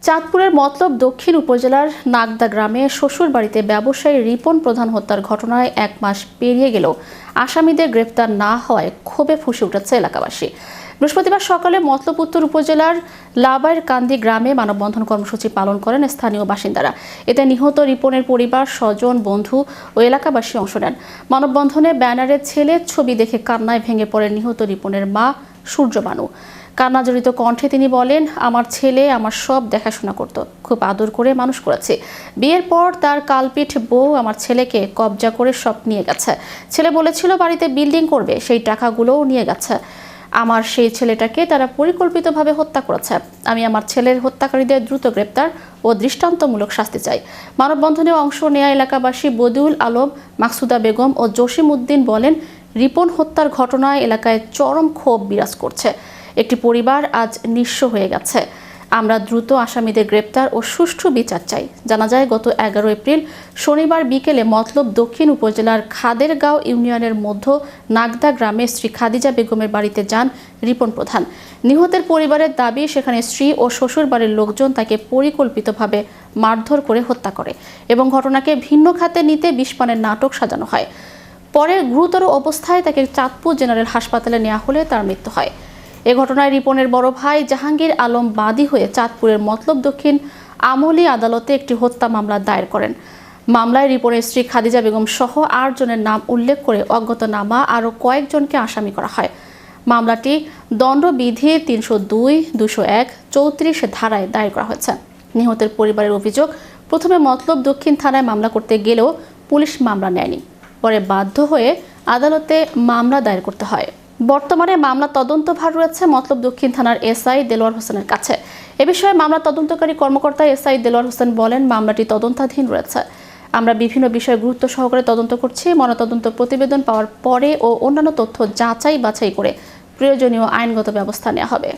চাঁদপুরের মতলব দক্ষিণ উপজেলার নাগদা গ্রামে শ্বশুর বাড়িতে ব্যবসায়ী রিপন প্রধান হত্যার ঘটনায় 1 মাস পেরিয়ে গেলেও আসামিদের গ্রেপ্তার না হওয়ায় ক্ষোভে ফুঁসে উঠেছে এলাকাবাসী। বৃহস্পতিবার সকালে মতলব উত্তর উপজেলার লাবাইর কান্দি গ্রামে মানববন্ধন কর্মসূচি পালন করেন স্থানীয় বাসিন্দারা। এতে নিহত রিপনের পরিবার, স্বজন, বন্ধু ও এলাকাবাসী অংশ নেন। মানববন্ধনে ব্যানারে ছেলের ছবি দেখে কান্নায় ভেঙে পড়েন নিহত রিপনের মা সূর্যবানু। কান্নাজড়িত কণ্ঠে তিনি বলেন, আমার ছেলে আমার সব দেখাশোনা করত, খুব আদর করে মানুষ করেছে। বিয়ের পর তার কালপিঠ বউ আমার ছেলেকে কবজা করে সব নিয়ে গেছে। ছেলে বলেছিল বাড়িতে বিল্ডিং করবে, সেই টাকাগুলোও নিয়ে গেছে। আমার সেই ছেলেটাকে তারা পরিকল্পিতভাবে হত্যা করেছে। আমি আমার ছেলের হত্যাকারীদের দ্রুত গ্রেপ্তার ও দৃষ্টান্তমূলক শাস্তি চাই। মানববন্ধনে অংশ নেয়া এলাকাবাসী বদিউল আলম, মাকসুদা বেগম ও জসিম উদ্দিন বলেন, রিপন হত্যার ঘটনায় এলাকায় চরম ক্ষোভ বিরাজ করছে। একটি পরিবার আজ নিঃস্ব হয়ে গেছে। আমরা দ্রুত আসামিদের গ্রেপ্তার ও সুষ্ঠু বিচার চাই। জানা যায়, গত 11 এপ্রিল শনিবার বিকেলে মতলব দক্ষিণ উপজেলার খাদেরগাঁও ইউনিয়নের মধ্য নাগদা গ্রামে স্ত্রী খাদিজা বেগমের বাড়িতে যান রিপন প্রধান। নিহতের পরিবারের দাবি, সেখানে স্ত্রী ও শ্বশুর বাড়ির লোকজন তাকে পরিকল্পিতভাবে মারধর করে হত্যা করে এবং ঘটনাকে ভিন্ন খাতে নিতে বিষপানের নাটক সাজানো হয়। পরে গুরুতর অবস্থায় তাকে চাঁদপুর জেনারেল হাসপাতালে নেওয়া হলে তার মৃত্যু হয়। এ ঘটনায় রিপনের বড় ভাই জাহাঙ্গীর আলম বাদী হয়ে চাঁদপুরের মতলব দক্ষিণ আমলি আদালতে একটি হত্যা মামলা দায়ের করেন। মামলায় রিপনের স্ত্রী খাদিজা বেগম সহ 8 জনের নাম উল্লেখ করে অজ্ঞাতনামা আরও কয়েকজনকে আসামি করা হয়। মামলাটি দণ্ডবিধি 302, 201, 34 ধারায় দায়ের করা হয়েছে। নিহতের পরিবারের অভিযোগ, প্রথমে মতলব দক্ষিণ থানায় মামলা করতে গেলেও পুলিশ মামলা নেয়নি। পরে বাধ্য হয়ে আদালতে মামলা দায়ের করতে হয়। বর্তমানে মামলা তদন্তভার রয়েছে মতলব দক্ষিণ থানার এসআই দেলোয়ার হোসেনের কাছে। এ বিষয়ে মামলা তদন্তকারী কর্মকর্তা এসআই দেলোয়ার হোসেন বলেন, মামলাটি তদন্তাধীন রয়েছে। আমরা বিভিন্ন বিষয়ে গুরুত্ব সহকারে তদন্ত করছি। ময়নাতদন্ত প্রতিবেদন পাওয়ার পরে ও অন্যান্য তথ্য যাচাই বাছাই করে প্রয়োজনীয় আইনগত ব্যবস্থা নেওয়া হবে।